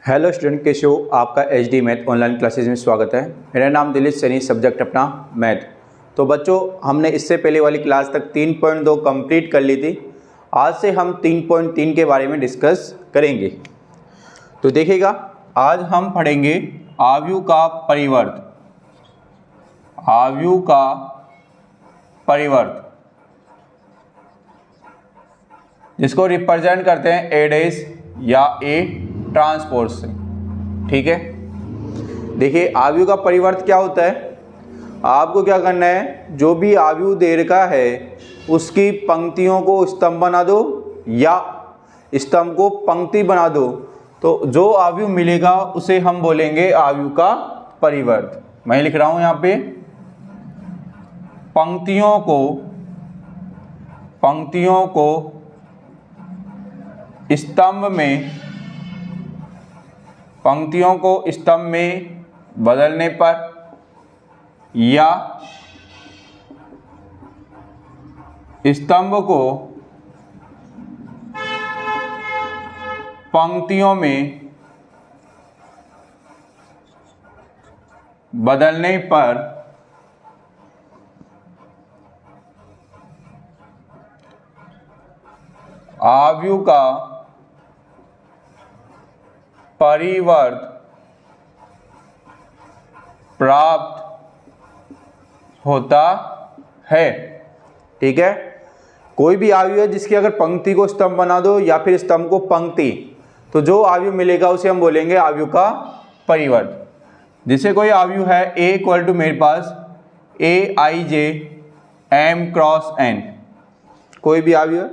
Hello student, के show आपका HD math online classes में स्वागत है। मेरा नाम दिलीप सैनी, सब्जेक्ट अपना मैथ। तो बच्चों, हमने इससे पहले वाली क्लास तक 3.2 कंप्लीट कर ली थी। आज से हम 3.3 के बारे में डिस्कस करेंगे। तो देखिएगा, आज हम पढ़ेंगे आव्यूह का परिवर्त। आव्यूह का परिवर्त जिसको रिप्रेजेंट करते हैं ए डैश या ए ट्रांसपोज से। ठीक है, देखिए आव्यूह का परिवर्त क्या होता है। आपको क्या करना है, जो भी आव्यूह दे रखा है उसकी पंक्तियों को स्तंभ बना दो या स्तंभ को पंक्ति बना दो। तो जो आव्यूह मिलेगा उसे हम बोलेंगे आव्यूह का परिवर्त। मैं लिख रहा हूं यहां पे, पंक्तियों को स्तंभ में बदलने पर या स्तंभ को पंक्तियों में बदलने पर आव्यूह का परिवर्त प्राप्त होता है। ठीक है, कोई भी आव्यूह है जिसकी अगर पंक्ति को स्तंभ बना दो या फिर स्तंभ को पंक्ति, तो जो आव्यूह मिलेगा उसे हम बोलेंगे आव्यूह का परिवर्त। जैसे कोई आव्यूह है A इक्वल टू मेरे पास AIJ M क्रॉस N, कोई भी आव्यूह,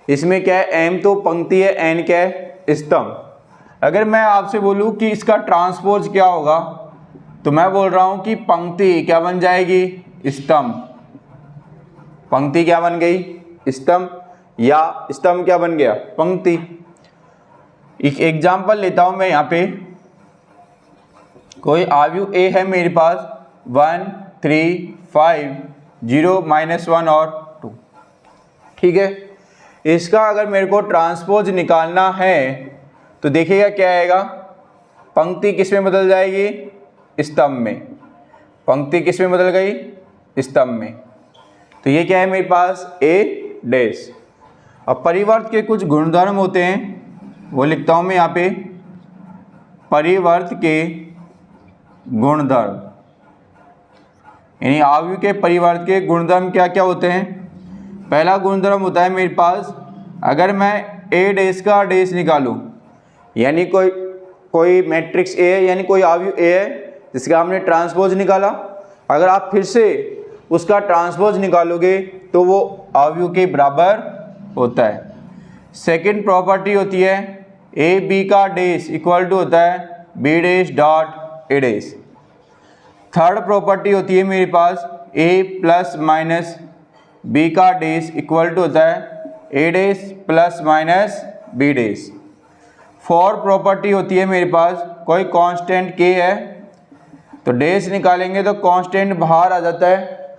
इसमें क्या है, M तो पंक्ति है, N क्या है, स्तंभ। अगर मैं आपसे बोलूं कि इसका ट्रांसपोज क्या होगा, तो मैं बोल रहा हूं कि पंक्ति क्या बन जाएगी, स्तंभ। पंक्ति क्या बन गई, स्तंभ, या स्तंभ क्या बन गया, पंक्ति। एक एग्जांपल लेता हूं मैं यहां पे। कोई आव्यूह A है मेरे पास 1 3 5 0 -1 और 2। ठीक है, इसका अगर मेरे को ट्रांसपोज निकालना है तो देखिएगा क्या आएगा, पंक्ति किस में बदल जाएगी, स्तंभ में। पंक्ति किस में बदल गई, स्तंभ में। तो ये क्या है मेरे पास, A डैश। अब परिवर्त के कुछ गुणधर्म होते हैं, वो लिखता हूं मैं यहाँ पे, परिवर्त के गुणधर्म, यानी आव्यूह के परिवर्त के गुणधर्म क्या क्या होते हैं। पहला गुणधर्म होता है मेरे पास, अगर मैं A डैश का डैश निकालूं, यानी कोई मैट्रिक्स A है, यानी कोई आव्यूह A है जिसका हमने ट्रांसपोज निकाला, अगर आप फिर से उसका ट्रांसपोज निकालोगे तो वो आव्यूह के बराबर होता है। सेकंड प्रॉपर्टी होती है A B का डैश इक्वल टू होता है B dash dot A dash. Third property होती है मेरे पास A प्लस माइनस B का डैश इक्वल टू होता है A dash plus minus B dash. Fourth property होती है मेरे पास, कोई कांस्टेंट K है तो डैश निकालेंगे तो कांस्टेंट बाहर आ जाता है।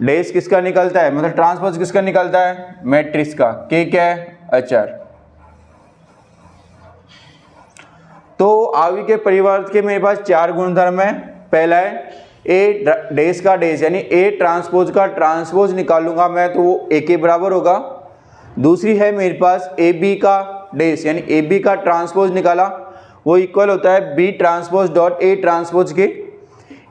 डैश किसका निकलता है, मतलब ट्रांसपोज किसका निकलता है, मैट्रिक्स का। K क्या है, अचर। तो आव्यूह के परिवर्त के मेरे पास 4 गुणधर्म है। पहला है A डैश का डैश, यानी A ट्रांसपोज का ट्रांसपोज निकालूंगा मैं तो वो A के बराबर होगा। दूसरी है मेरे पास AB का डैश, यानी AB का ट्रांसपोज निकाला, वो इक्वल होता है B transpose dot A transpose के।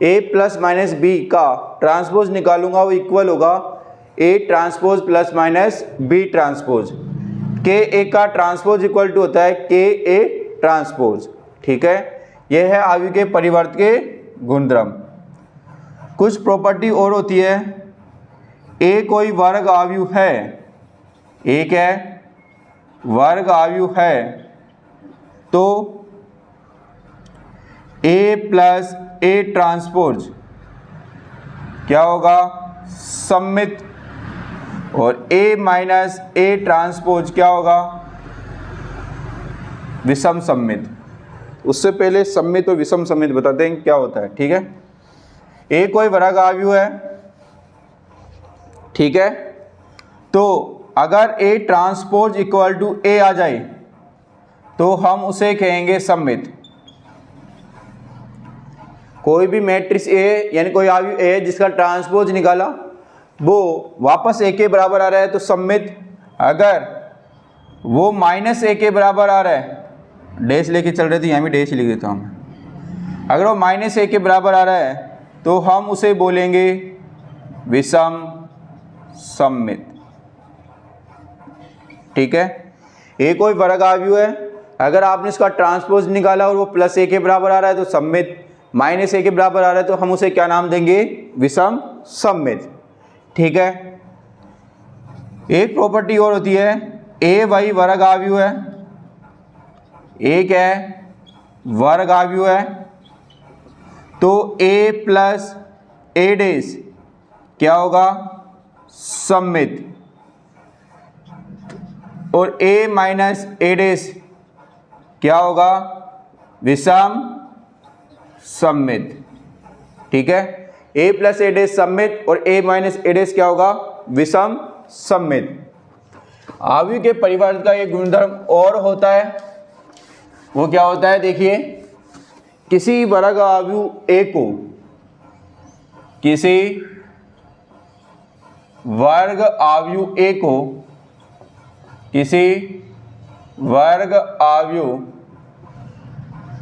A प्लस माइनस B का ट्रांसपोज निकालूंगा, वो इक्वल होगा A transpose plus minus B transpose. KA का ट्रांसपोज इक्वल टू होता है KA ट्रांसपोज। ठीक है, यह है आव्यूह के परिवर्त के गुणधर्म। कुछ प्रॉपर्टी और होती है। A कोई वर्ग आव्यूह है, A क्या है, वर्ग आव्यूह है, तो A प्लस A ट्रांसपोज क्या होगा, सममित, और A माइनस A ट्रांसपोज क्या होगा, विषम सममित। उससे पहले सममित और विषम सममित बताते हैं क्या होता है। ठीक है, A कोई वर्ग आव्यूह है, ठीक है, तो अगर A transpose equal to A आ जाए तो हम उसे कहेंगे सममित। कोई भी मैट्रिक्स ए यानी कोई आव्यूह ए जिसका ट्रांसपोज निकाला वो वापस ए के बराबर आ रहा है तो सममित। अगर वो माइनस ए के बराबर आ रहा है, डैश लेके चल रहे थे, यहाँ भी डैश लिख देता हूँ मैं। अगर वो माइनस ए के बराबर आ रहा है तो हम उसे बोलेंगे विषम सममित। ठीक है, ए कोई वर्ग आव्यूह है, अगर आपने इसका ट्रांसपोज निकाला और वो प्लस ए के बराबर आ रहा है तो सममित, माइनस ए के बराबर आ रहा है तो हम उसे क्या नाम देंगे, विषम सममित। ठीक है, एक प्रॉपर्टी और होती है, ए वही वर्ग आव्यूह है, ए क्या है, वर्ग आव्यूह है, तो ए प्लस ए डैश क्या होगा, सममित, और ए माइनस ए डैश क्या होगा, विषम सममित। ठीक है, ए प्लस ए डैश सममित और ए माइनस ए डैश क्या होगा, विषम सममित। आव्यूह के परिवर्त का एक गुणधर्म और होता है, वो क्या होता है, देखिए, किसी वर्ग आव्यूह ए को, किसी वर्ग आव्यूह ए को, किसी वर्ग आव्यूह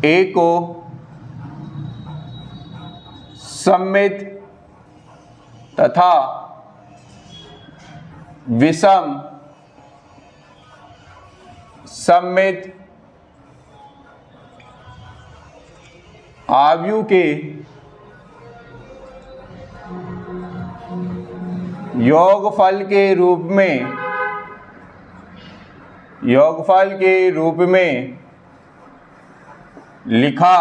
ए को सममित तथा विषम सममित आव्यूह के योगफल के रूप में लिखा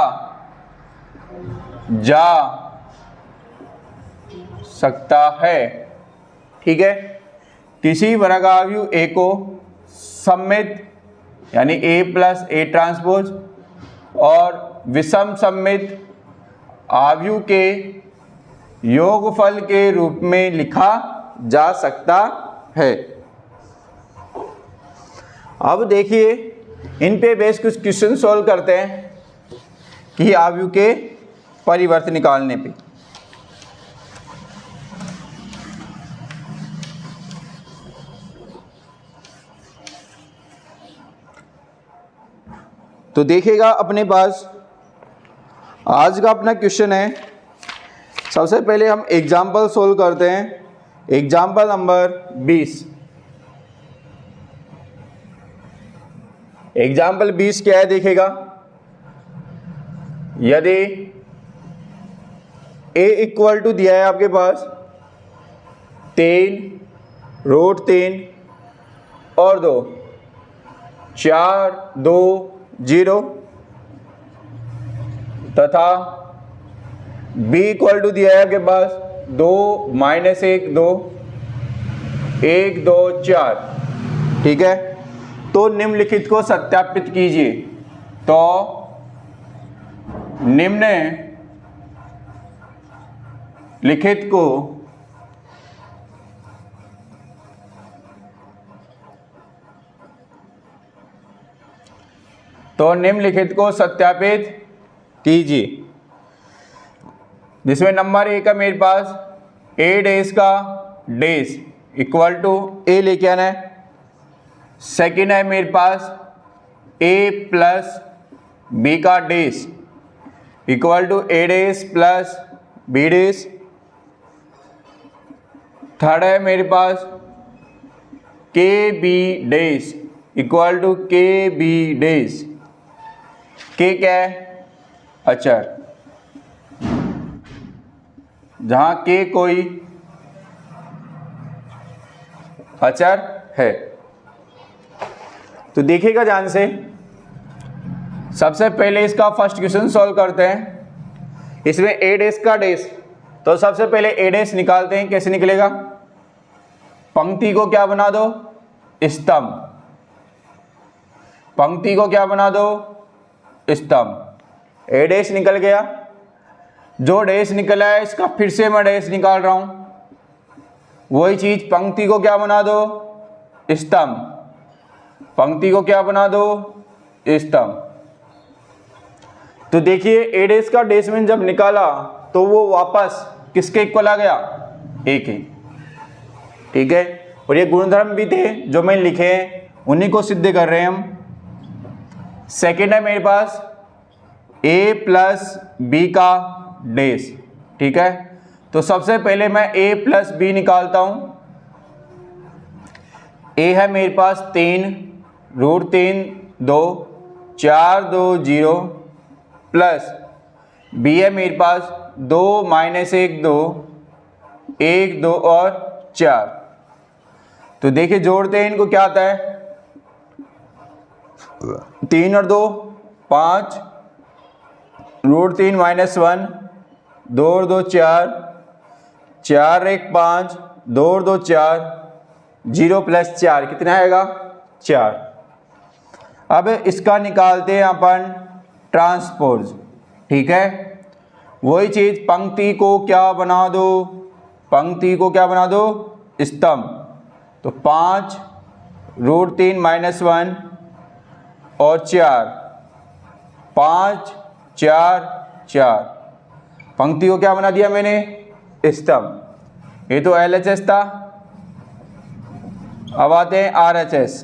जा सकता है। ठीक है, किसी वर्ग आव्यूह ए को सममित यानी ए प्लस ए ट्रांसपोज और विषम सममित आव्यूह के योगफल के रूप में लिखा जा सकता है। अब देखिए, इन पे बेस कुछ क्वेश्चन सॉल्व करते हैं कि आव्यूह के परिवर्त निकालने पे। तो देखिएगा, अपने पास आज का अपना क्वेश्चन है। सबसे पहले हम एग्जाम्पल सोल्व करते हैं। Example number 20। एग्जाम्पल 20 क्या है, देखिएगा, यदि a इक्वल टू दिया है आपके पास 3√3 और 2 4 2 0 तथा b इक्वल टू दिया है आपके पास 2 -1 2 1 2 4। ठीक है, तो निम्नलिखित को सत्यापित कीजिए। तो निम्नलिखित को सत्यापित कीजिए, जिसमें नंबर ए का मेरे पास ए डैश का डैश इक्वल टू ए लेके आना है। सेकेंड है मेरे पास ए प्लस बी का dash equal to A dash plus B dash. Third है मेरे पास K B dash equal to K B dash. K क्या है, अचर, जहां के कोई अचर है। तो देखिएगा ध्यान से, सबसे पहले इसका फर्स्ट क्वेश्चन सॉल्व करते हैं। इसमें ए डैश का डैश, तो सबसे पहले ए डैश निकालते हैं। कैसे निकलेगा, पंक्ति को क्या बना दो, स्तंभ। पंक्ति को क्या बना दो, स्तंभ। ए डैश निकल गया। जो डैश निकला है इसका फिर से मैं डैश निकाल रहा हूं। वही चीज, पंक्ति को क्या बना दो, स्तंभ। पंक्ति को क्या बना दो, स्तंभ। तो देखिए ए डेस का डेसिमल जब निकाला तो वो वापस किसके इक्वल आ गया, ए के। ठीक है, और ये गुणधर्म भी थे जो मैंने लिखे हैं, उन्हीं को सिद्ध कर रहे हैं हम। सेकेंड है मेरे पास a प्लस बी का डेस। ठीक है, तो सबसे पहले मैं a प्लस बी निकालता हूं। a है मेरे पास 3 √3 2 4 2 0 प्लस b है मेरे पास 2 -1 2 1 2 और 4। तो देखिए जोड़ते हैं इनको, क्या आता है 3 और 2 5 √3 -1 2 और 2 4 4 1 5 2 और 2 4 0 + 4 कितना आएगा 4। अब इसका निकालते हैं अपन ट्रांसपोज। ठीक है, वही चीज पंक्ति को क्या बना दो, पंक्ति को क्या बना दो स्तंभ। तो 5 √3 -1 और 4 5 4 4 पंक्ति को क्या बना दिया मैंने स्तंभ। ये तो LHS था। अब आते हैं RHS।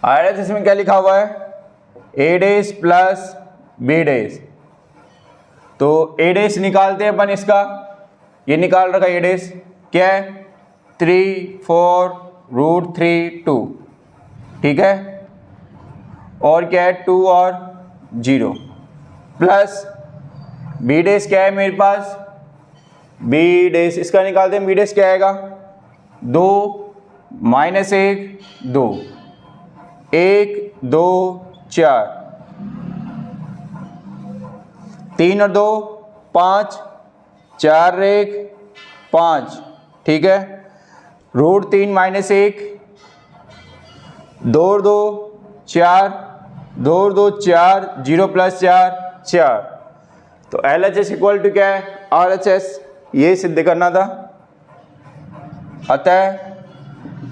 RHS में क्या लिखा हुआ है A डेस प्लस B डेस। तो A डेस निकालते हैं अपन इसका, ये निकाल रखा A डेस क्या है 3 4 √3 2। ठीक है, और क्या है 2 और 0 प्लस B डेस क्या है मेरे पास B डेस, इसका निकालते हैं। B डेस क्या आएगा 2 -1 2 1 2 4 3 और 2 5 4 1 5। ठीक है, √3 -1 2 और 2 4 2 और 2 4 0 + 4 4। तो LHS इक्वल टू क्या है RHS, ये सिद्ध करना था। अतः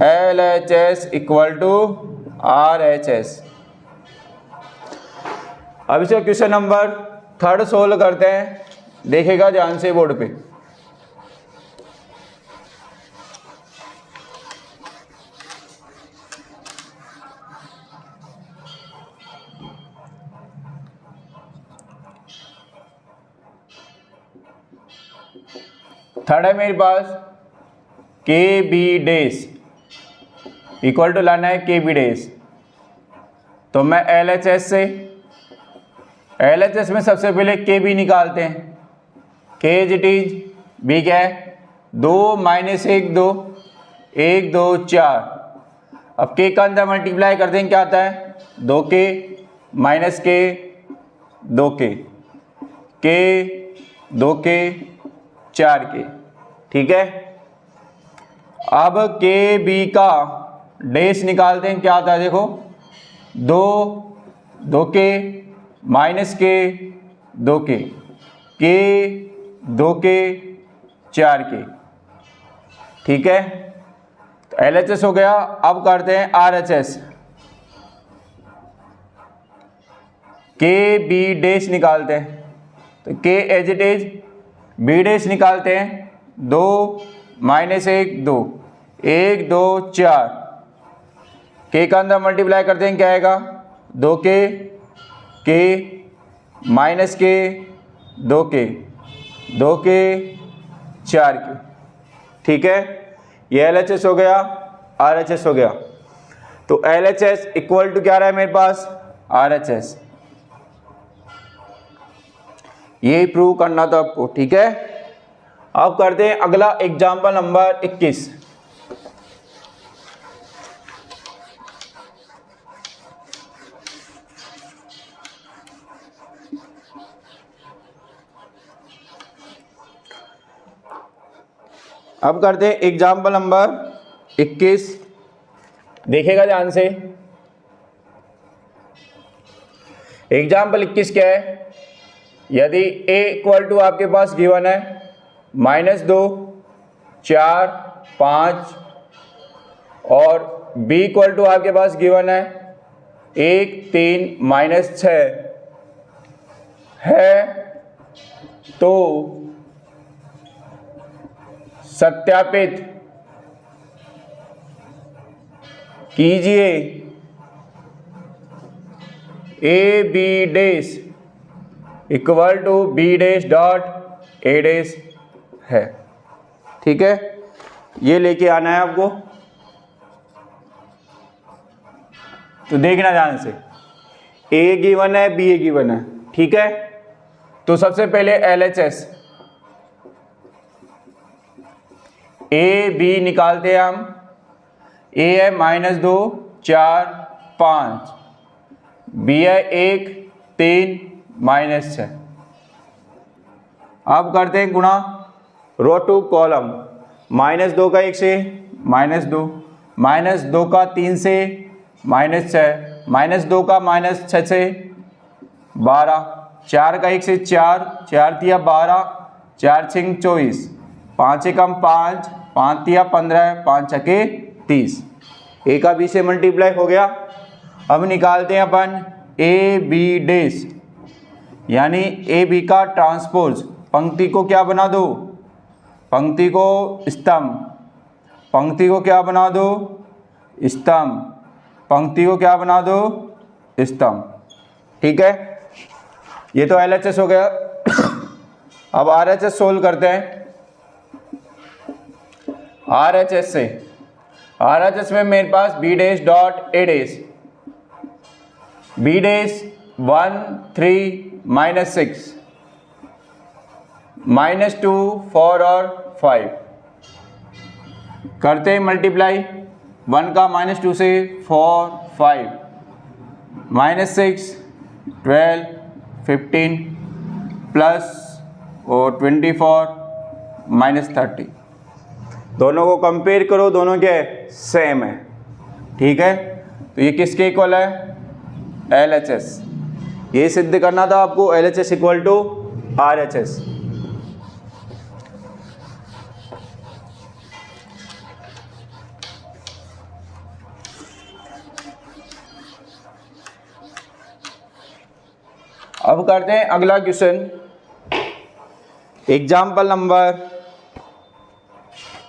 LHS इक्वल टू RHS। अब इसका क्वेश्चन नंबर 3 सोल्व करते हैं, देखेगा ध्यान से बोर्ड पे। थर्ड है मेरे पास KB डेस इक्वल टू लाना है KB डेस। तो मैं LHS से, LHS में सबसे पहले KB निकालते हैं। K is it is, B क्या है 2 -1 2 1 2 4। अब K का अंदर मल्टीप्लाई करते हैं, क्या आता है 2K -K 2K K 2K 4K। ठीक है, अब KB का डेस निकालते हैं, क्या आता है देखो 2 2K -K 2K K 2K 4K। ठीक है, तो LHS हो गया। अब करते हैं RHS। KB डेस निकालते हैं, तो K as it is, B dash निकालते हैं 2 -1 2 1 2 4। K का अंदर मल्टीप्लाई करते हैं, क्या आएगा 2K K -K 2K 2K 4K। ठीक है, ये LHS हो गया, RHS हो गया। तो LHS इक्वल टू क्या रहा है मेरे पास RHS। ये प्रूव करना था आपको। ठीक है, अब करते हैं अगला एग्जाम्पल नंबर 21। अब करते हैं एग्जाम्पल नंबर 21, देखेगा ध्यान से। एग्जाम्पल 21 क्या है, यदि A इक्वल टू आपके पास गिवन है -2 4 5 और b इक्वल टू आपके पास गिवन है 1 3 माइनस 6 है, तो सत्यापित कीजिए A B dash equal to B dash dot A dash है। ठीक है, ये लेके आना है आपको। तो देखना ध्यान से, ए गिवन है, बी गिवन है। ठीक है, तो सबसे पहले LHS ए बी निकालते हैं हम। ए है -2 4 5, बी है 1 3 -6। अब करते हैं गुणा रो टू कॉलम। -2 का 1 से -2, -2 का 3 से -6, -2 का -6 से 12, 4 का 1 से 4, 4 तिया 12, 4 6 24, 5 एकम 5, 5 तिया 15, 5 छके 30। ए का बी से मल्टीप्लाई हो गया। अब निकालते हैं अपन ए बी डैश, यानी ए बी का ट्रांसपोज। पंक्ति को क्या बना दो? पंक्ति को स्तंभ। पंक्ति को क्या बना दो? स्तंभ। पंक्ति को क्या बना दो? स्तंभ। ठीक है, ये तो LHS हो गया। अब RHS सोल्व करते हैं। RHS से, RHS में मेरे पास B dash dot A dash, B dash 1 3 -6, -2 4 और 5 करते हैं मल्टीप्लाई। 1 का -2 से 4 5, -6 12 15 प्लस और 24 -30। दोनों को कंपेयर करो, दोनों के सेम है। ठीक है, तो ये किसके इक्वल है? LHS। ये सिद्ध करना था आपको, LHS इक्वल टू RHS। अब करते हैं अगला क्वेश्चन, एग्जाम्पल नंबर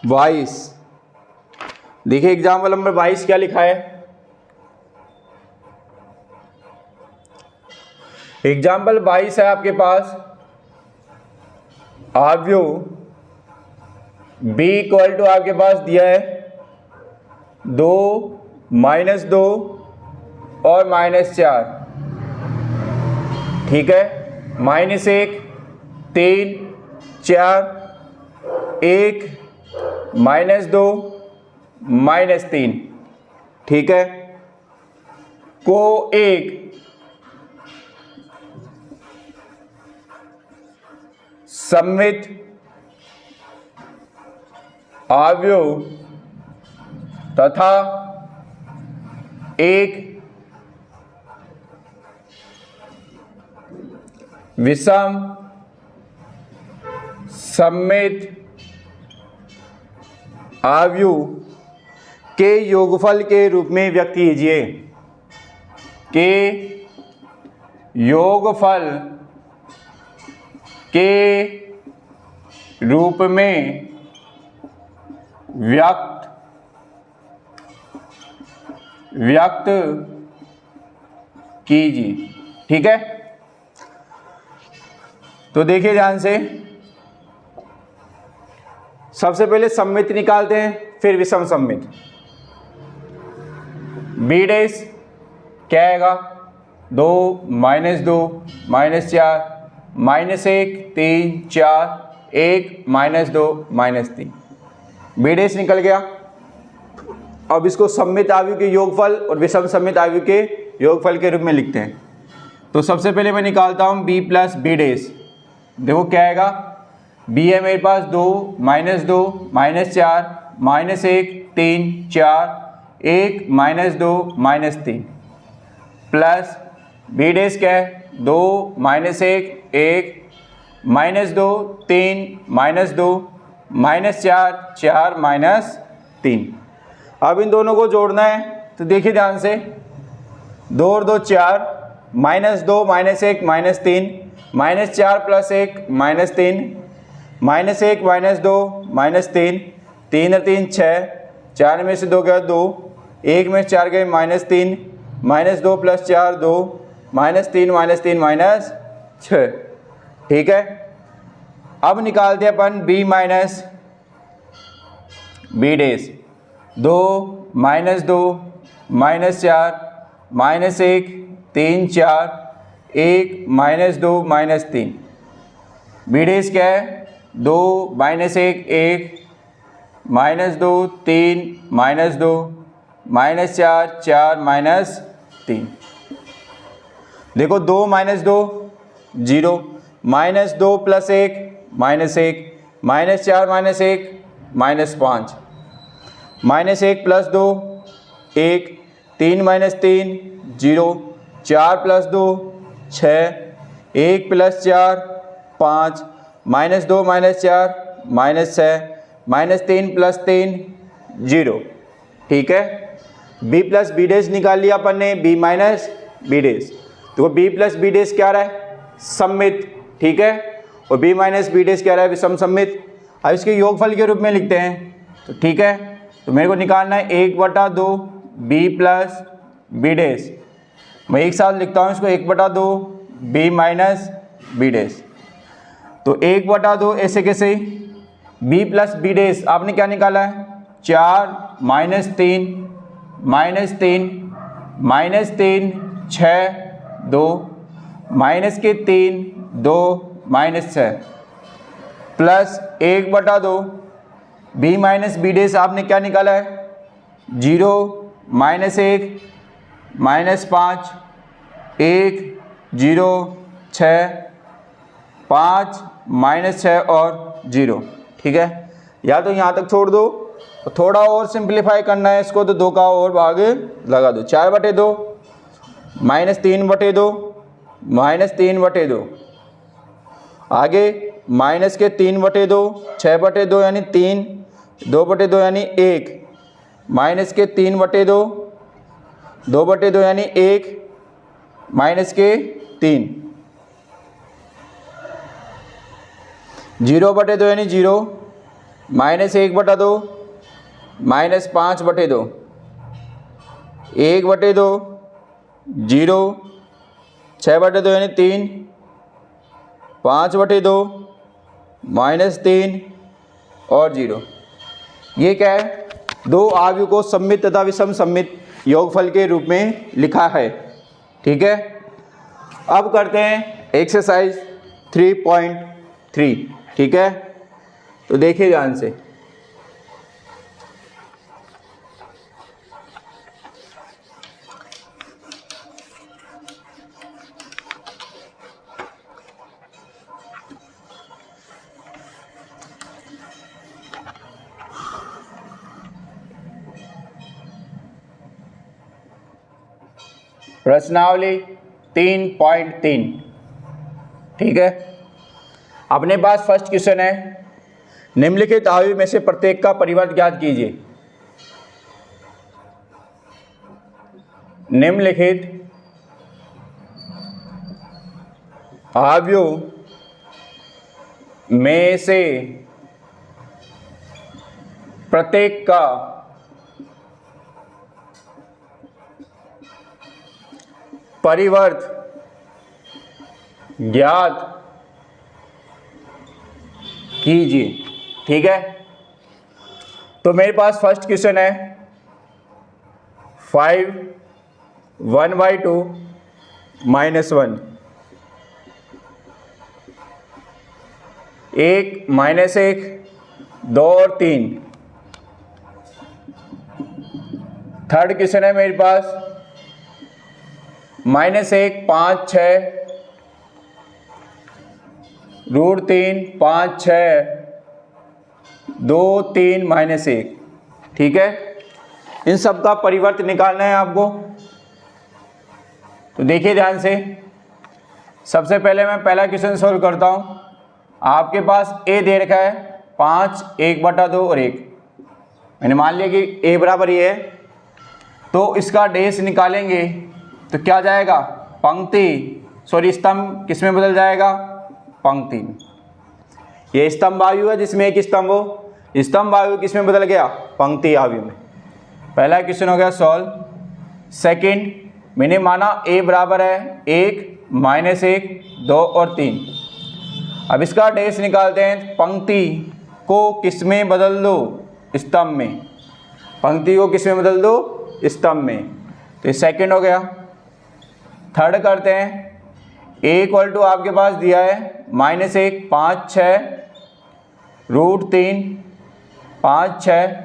22। देखिए एग्जाम्पल नंबर 22 क्या लिखा है। एग्जाम्पल 22 है आपके पास, आव्यूह b इक्वल टू आपके पास दिया है 2 -2 और -4। ठीक है, -1 3 4 1 -2 -3। ठीक है, को एक सममित आव्यूह तथा एक विषम सममित आव्यूह के योगफल के रूप में व्यक्त कीजिए। के योगफल के रूप में व्यक्त कीजिए। ठीक है, तो देखिए ध्यान से, सबसे पहले सममित निकालते हैं, फिर विषम सममित। बी डैश क्या आएगा? 2 -2 -4 -1 3 4 1 -2 -3। बी डैश निकल गया। अब इसको सममित आव्यूह के योगफल और विषम सममित आव्यूह के योगफल के रूप में लिखते हैं। तो सबसे पहले मैं निकालता हूँ b प्लस बी डैश। देखो क्या आएगा, b है मेरे पास 2 -2 -4 -1 3 4 1 -2 -3 प्लस बी डैश क्या है? 2 -1 1 -2 3 -2 -4 4 -3। अब इन दोनों को जोड़ना है, तो देखिए ध्यान से, 2 और 2 4, -2 -1 -3, -4 + 1 -3, -1 -2 -3, 3 और 3 6, 4 में से 2 गया 2, 1 में से 4 गए -3, -2 + 4 2, -3 -3 -6। ठीक है, अब निकालते हैं अपन b minus b days. 2 -2 -4 -1 3 4 1 -2 -3। b days क्या है? 2 -1 1 -2 3 -2 -4 4 -3। देखो 2 -2 0, -2 + 1 -1, -4 -1 -5, -1 + 2 1, 3 -3 0, 4 + 2 6, 1 + 4 5, -2 -4 -6, -3 + 3 0। ठीक है, b + b डेज निकाल लिया अपन ने, b माइनस b डेज। तो b + b डेज क्या रहा है? सममित। ठीक है, और b माइनस b डेज क्या रहा है? विषम सममित। अब इसके योगफल के रूप में लिखते हैं, तो ठीक है, तो मेरे को निकालना है 1/2 b + b डेज। मैं एक साथ लिखता हूँ इसको, 1/2 b माइनस b डेज। तो 1/2 ऐसे कैसे? b + b डेज आपने क्या निकाला है? 4 -3 -3 -3 6 2 -3 2 -6 plus 1/2 b minus b days आपने क्या निकाला है? 0 -1 -5 1 0 6 5 -6 और 0। ठीक है, या तो यहाँ तक छोड़ दो, थोड़ा और सिंप्लीफाई करना है इसको, तो 2 का और भाग लगा दो। 4/2 -3/2 -3/2, आगे माइनस के 3/2 6/2 यानी 3, 2/2 यानी 1, माइनस के 3/2 2/2 यानी 1, माइनस के 3, 0/2 यानी 0, -1/2 -5/2 1/2 0, 6/2 यानी 3, 5/2 -3 और 0। ये क्या है? 2 आव्यूह को सममित तथा विषम सममित योगफल के रूप में लिखा है। ठीक है, अब करते हैं एक्सरसाइज 3.3। ठीक है, तो देखिए ध्यान से, प्रश्नावली 3.3। ठीक है, अपने पास फर्स्ट क्वेश्चन है, निम्नलिखित आव्यूह में से प्रत्येक का परिवर्त ज्ञात कीजिए। निम्नलिखित आव्यूह में से प्रत्येक का परिवर्त ज्ञात कीजिए। ठीक है, तो मेरे पास फर्स्ट क्वेश्चन है 5 1/2 -1, 1 -1 2 और 3। थर्ड क्वेश्चन है मेरे पास -1 5 6 √3 5 6 2 3 -1। ठीक है, इन सब का परिवर्त निकालना है आपको। तो देखिए ध्यान से, सबसे पहले मैं पहला क्वेश्चन सॉल्व करता हूँ। आपके पास a दे रखा है 5 1/2 और 1, मैंने मान लिया कि ए बराबर ये है, तो इसका डेस निकालेंगे तो क्या जाएगा, स्तंभ किस में बदल जाएगा, पंक्ति में। ये स्तंभ आयु है जिसमें एक स्तंभ हो, स्तंभ आयु किस में बदल गया, पंक्ति आयु में। पहला क्वेश्चन हो गया सॉल्व। सेकंड, मैंने माना ए बराबर है 1 -1 2 और 3। अब इसका डेस निकालते हैं, पंक्ति को किस में बदल दो, स्तंभ में। पंक्ति को किस में बदल दो, स्तंभ में। तो ये सेकंड हो गया। थर्ड करते हैं, ए इक्वल टू आपके पास दिया है -1 5 6 √3 5 6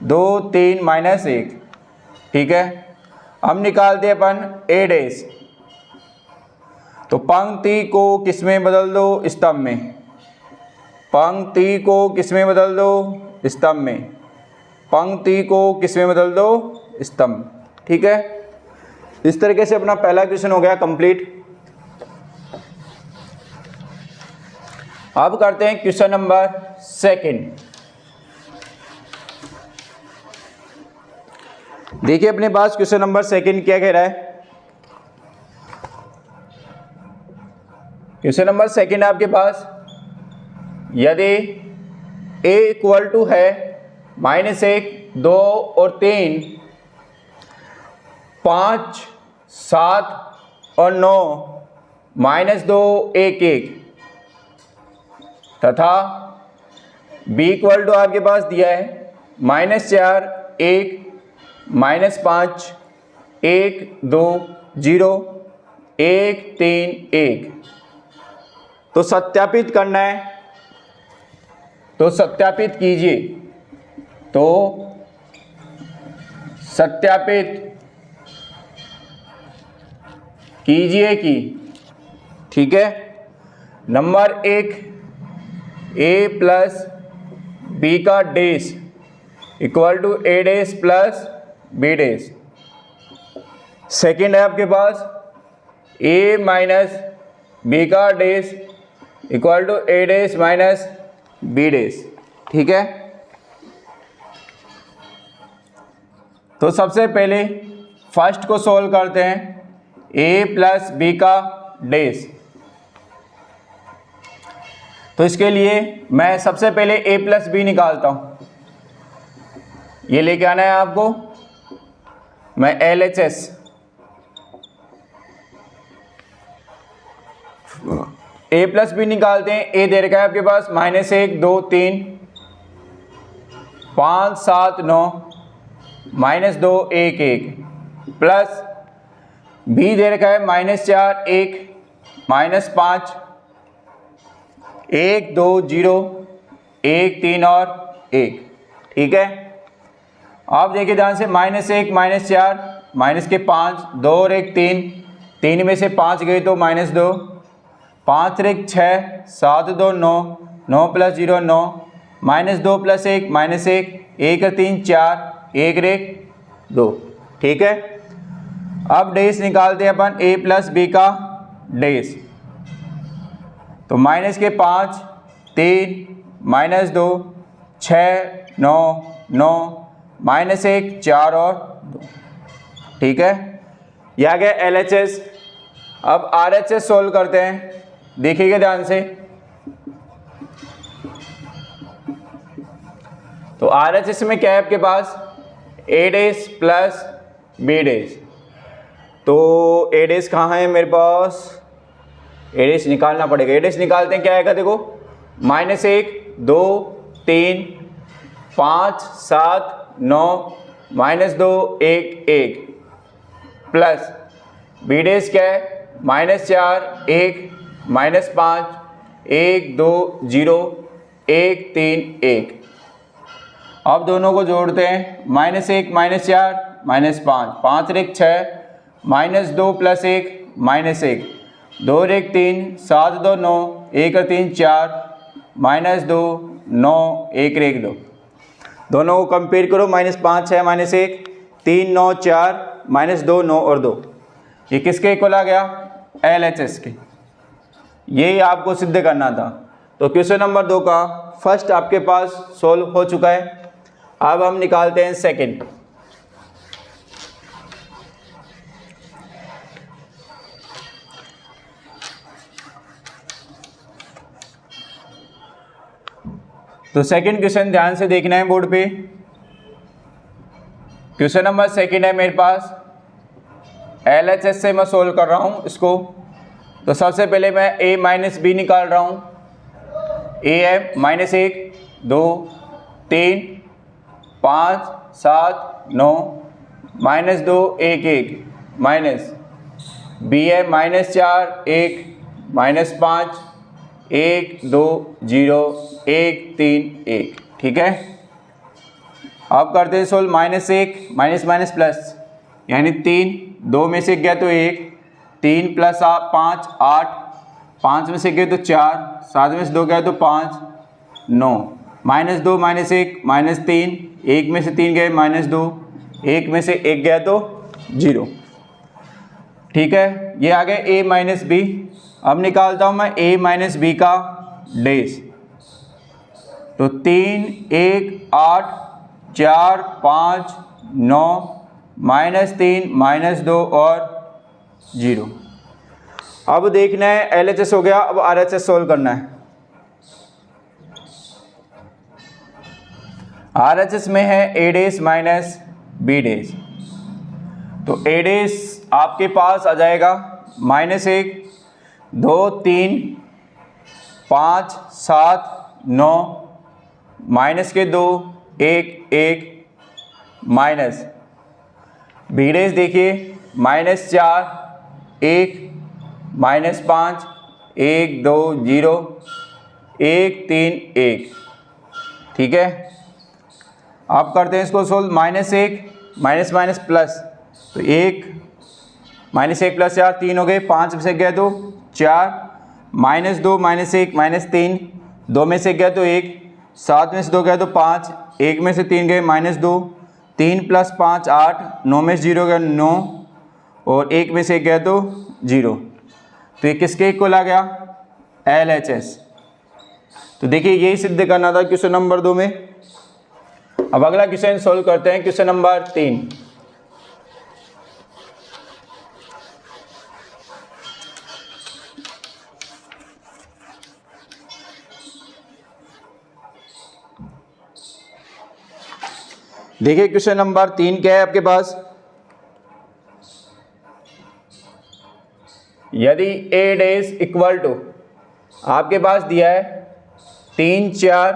2 3 -1, ठीक है। अब निकालते हैं अपन ए डेस, तो पंक्ति को किस में बदल दो, स्तंभ में। पंक्ति को किस में बदल दो, स्तंभ में। पंक्ति को किस में बदल दो, स्तंभ, ठीक है। इस तरीके से अपना पहला क्वेश्चन हो गया कंप्लीट। अब करते हैं क्वेश्चन नंबर सेकंड। देखिए अपने पास क्वेश्चन नंबर सेकंड क्या कह रहा है। क्वेश्चन नंबर सेकंड आपके पास, यदि a इक्वल टू है -1 2 और 3 5 7 और 9 -2 1 1 तथा b इक्वल टू आपके पास दिया है -4 1 -5 1 2 0 1 3 1, तो सत्यापित करना है, तो सत्यापित कीजिए। तो सत्यापित कीजिए कि, ठीक है। नंबर 1, a प्लस b का dash equal to a dash plus b dash. Second है आपके पास a माइनस b का dash equal to a dash minus b dash, ठीक है। तो सबसे पहले फर्स्ट को सोल्व करते हैं, a प्लस b का डेस। तो इसके लिए मैं सबसे पहले a प्लस बी निकालता हूँ। ये लेके आना है आपको, मैं LHS a प्लस बी निकालते हैं। a दे रखा है आपके पास -1 2 3 5 7 9 -2 1 1 प्लस b दे रखा है -4 1 -5 1 2 0 1 3 और 1, ठीक है। आप देखिए ध्यान से, -1 -4 माइनस के 5 2 और 1 3, 3 में से 5 गए तो -2 5 और 1 6 7 2 9 9 + 0 9 -2 + 1 -1 1 और 3 4 1 और 1 2, ठीक है। अब डेस निकालते हैं अपन a प्लस बी का डेस। तो माइनस के 5 3 -2 6 9 9 -1 4 और 2, ठीक है। यह आ गया LHS। अब RHS सोल्व करते हैं, देखिएगा ध्यान से। तो RHS में क्या है आपके पास, a डेस प्लस b डेस। तो a डेस कहाँ है मेरे पास, a डेस निकालना पड़ेगा। a डेस निकालते हैं, क्या आएगा देखो, -1 2 3 5 7 9 -2 1 1 प्लस b डेस क्या है, -4 1 -5 1 2 0 1 3 1। अब दोनों को जोड़ते हैं, -1 -4 -5 5 और 1 6 -2 + 1 -1 2 और 1 3 7 2 9 1 और 3 4 -2 9 1 और 1 2। दोनों को कंपेयर करो, -5 6 -1 3 9 4 -2 9 और 2। ये किसके इक्वल आ गया, LHS के। यही आपको सिद्ध करना था। तो क्वेश्चन नंबर 2 का फर्स्ट आपके पास सोल्व हो चुका है। अब हम निकालते हैं सेकंड। तो सेकंड क्वेश्चन ध्यान से देखना है बोर्ड पे। क्वेश्चन नंबर सेकंड है मेरे पास, LHS से मैं सोल्व कर रहा हूँ इसको। तो सबसे पहले मैं a माइनस बी निकाल रहा हूँ। a है -1 2 3 5 7 9 -2 1 1 माइनस b है -4 1 -5 1 2 0 1 3 1। ठीक है, अब करते हैं सोल्व। -1 माइनस माइनस प्लस यानी 3, 2 में से गया तो 1, 3 + 5 8, 5 में से गए तो 4, 7 में से 2 गया तो 5 9, -2 -1 -3, 1 में से 3 गए -2, 1 में से 1 गया तो 0। ठीक है, ये आ गया a माइनस बी। अब निकालता हूँ मैं a माइनस बी का डेज। तो 3 1 8 4 5 9 -3 -2 और 0। अब देखना है LHS हो गया, अब RHS सोल्व करना है। RHS में है a dash minus b days. तो a डेज आपके पास आ जाएगा -1 2 3 5 7 9 -2 1 1 माइनस b डेज देखिए -4 1 -5 1 2 0 1 3 1। ठीक है, अब करते हैं इसको सोल्व। -1 माइनस माइनस प्लस, तो 1 -1 + 4 3 हो गए, 5 में से गया तो 4 -2 -1 -3, 2 में से गया तो 1, 7 में से 2 गया तो 5, 1 में से 3 गए -2, 3 + 5 8, 9 में से 0 गया 9 और 1 में से गया तो 0। तो ये किसके इक्वल आ गया? LHS। तो देखिए यही सिद्ध करना था क्वेश्चन नंबर 2 में। अब अगला क्वेश्चन सोल्व करते हैं, क्वेश्चन नंबर 3। देखिए क्वेश्चन नंबर 3 क्या है आपके पास। यदि a डेज इक्वल टू आपके पास दिया है 3 4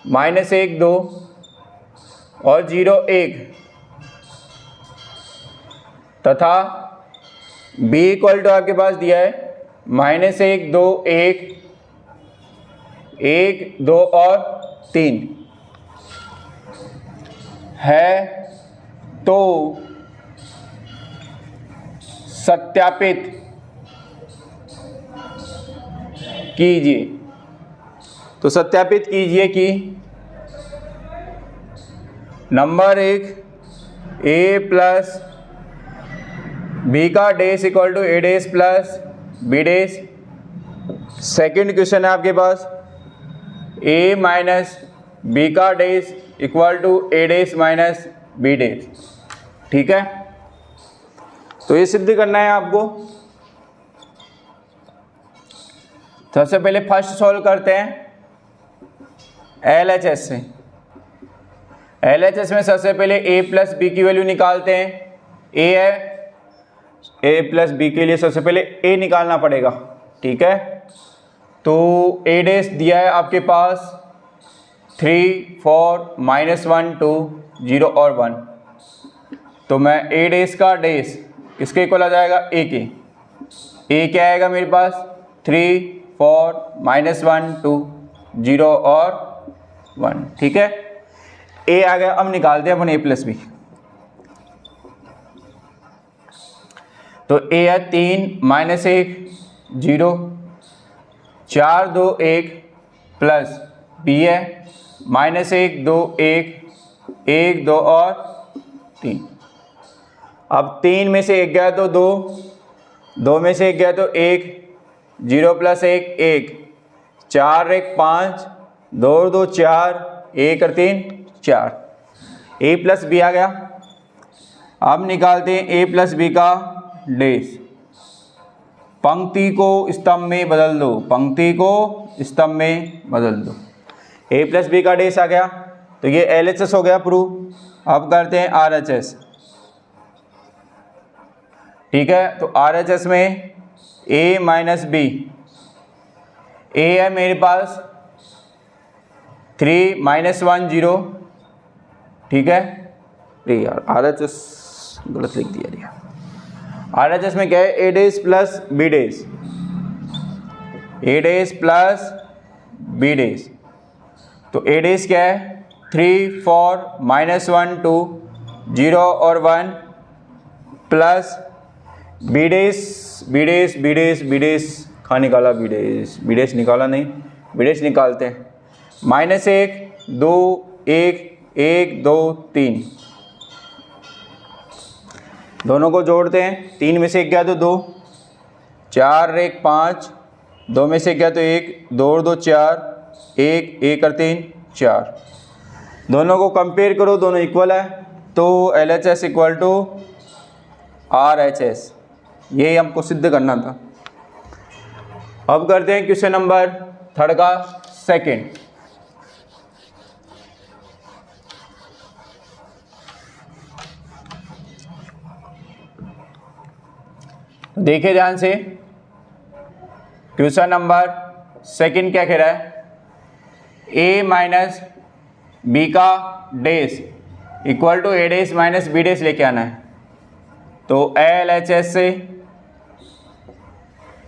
-1 2 और 0 1 तथा b इक्वल टू आपके पास दिया है -1 2 1 1 2 और 3 है, तो सत्यापित कीजिए। तो सत्यापित कीजिए कि नंबर 1 a प्लस b का dash equal to a dash plus b dash. Second question है आपके पास a माइनस b का dash equal to a dash minus b dash. ठीक है, तो ये सिद्ध करना है आपको। सबसे पहले फर्स्ट सॉल्व करते हैं LHS से। LHS में सबसे पहले a प्लस बी की वैल्यू निकालते हैं। a है, a प्लस बी के लिए सबसे पहले a निकालना पड़ेगा। ठीक है, तो a डेज दिया है आपके पास 3 4 -1 2 0 और 1। तो मैं a डेज का डेज किसके इक्वल आ जाएगा? a के। a क्या आएगा मेरे पास? 3 4 -1 2 0 और 1। ठीक है, a आ गया। अब निकालते हैं अपन a प्लस बी। तो a है 3 -1 0 4 2 1 प्लस b है -1 2 1 1 2 और 3। अब 3 में से 1 गया तो 2, 2 में से 1 गया तो 1, 0 + 1 1, 4 1 5, 2 2 4, 1 और 3 4। ए प्लस बी आ गया। अब निकालते हैं ए प्लस बी का डेस। पंक्ति को स्तंभ में बदल दो, पंक्ति को स्तंभ में बदल दो। ए प्लस बी का डेस आ गया, तो ये LHS हो गया प्रूव। अब करते हैं RHS। ठीक है, तो RHS में A माइनस बी, ए है मेरे पास 3 माइनस 1 0। ठीक है, अरे यार RHS गलत लिख दिया। RHS में क्या है, A dash plus B dash, A dash plus B dash. तो ए डेज क्या है 3 4 माइनस 1 2 0 और 1 plus B days, be days be days be days कहाँ निकाला, बी डेज निकाला नहीं, बी डेज निकालते हैं। माइनस 1 2 1 1 2 3, दोनों को जोड़ते हैं। 3 में से 1 गया तो 2, 4 1 5, 2 में से 1 गया तो 1, 2 और 2 4, 1 1 और 3 4। दोनों को कंपेयर करो, दोनों इक्वल है, तो LHS इक्वल टू RHS, ये हमको सिद्ध करना था। अब करते हैं क्वेश्चन नंबर 3 का सेकंड। देखिए ध्यान से, क्वेश्चन नंबर सेकंड क्या कह रहा है, ए माइनस बी का dash equal to A dash minus B dash लेके आना है। तो LHS से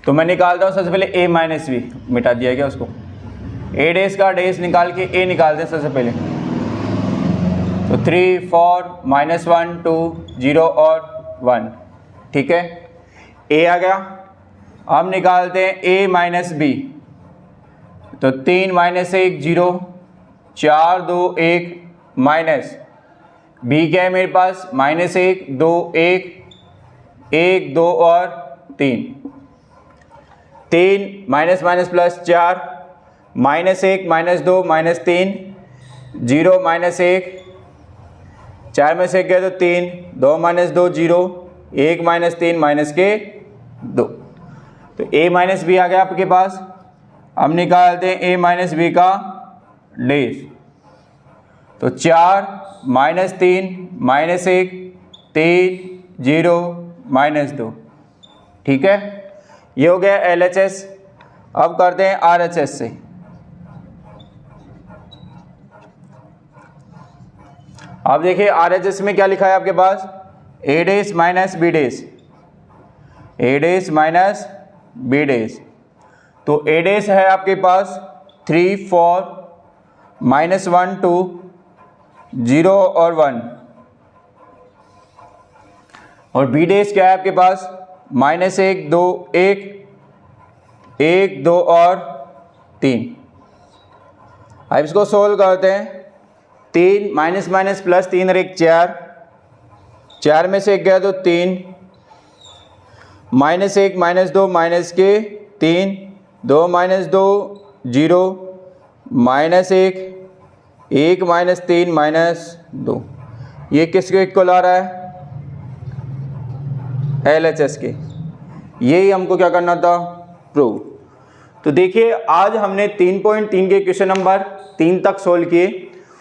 तो मैं निकालता हूँ सबसे पहले ए माइनस बी, मिटा दिया क्या उसको, ए डेस का डेस निकाल के ए निकालते हैं सबसे पहले। तो 3 4 माइनस 1 2 0 और 1। ठीक है, ए आ गया। अब निकालते हैं ए माइनस बी, तो 3 माइनस 1 0, 4 2 1 माइनस बी क्या है मेरे पास माइनस 1 2 1 1 2 और 3, 3 minus minus plus 4, minus 1 minus 2 minus 3 0 minus 1, 4 में से 1 गया तो 3, 2 माइनस 2 0, 1 माइनस 3 माइनस के 2। तो a माइनस बी आ गया आपके पास। अब निकालते हैं a माइनस बी का डेस। तो 4 माइनस 3 माइनस 1 3 0 माइनस 2। ठीक है, ये हो गया LHS। अब करते हैं RHS से। अब देखिए RHS में क्या लिखा है आपके पास, a dash minus B dash, A dash minus B dash. तो ए डेस है आपके पास 3 4 माइनस 1 2 0 और 1, और बी डेस क्या है आपके पास माइनस 1 2 1 1 2 और 3। अब इसको सोल्व करते हैं। 3 माइनस माइनस प्लस 3 और 1 4, 4 में से 1 गया तो 3, माइनस 1 माइनस 2 माइनस के 3, 2 माइनस 2 0 माइनस 1 1 माइनस 3 माइनस 2। ये किसके इक्वल आ रहा है, LHS के। यही हमको क्या करना था, प्रूव। तो देखिए आज हमने 3.3 के क्वेश्चन नंबर 3 तक सोल्व किए।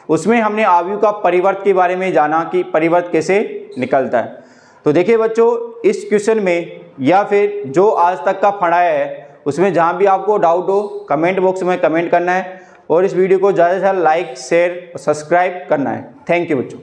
उसमें हमने आव्यूह का परिवर्त के बारे में जाना कि परिवर्त कैसे निकलता है। तो देखिए बच्चों, इस क्वेश्चन में या फिर जो आज तक का पढ़ाया है उसमें जहाँ भी आपको डाउट हो कमेंट बॉक्स में कमेंट करना है, और इस वीडियो को ज़्यादा से ज़्यादा लाइक शेयर और सब्सक्राइब करना है। थैंक यू बच्चों।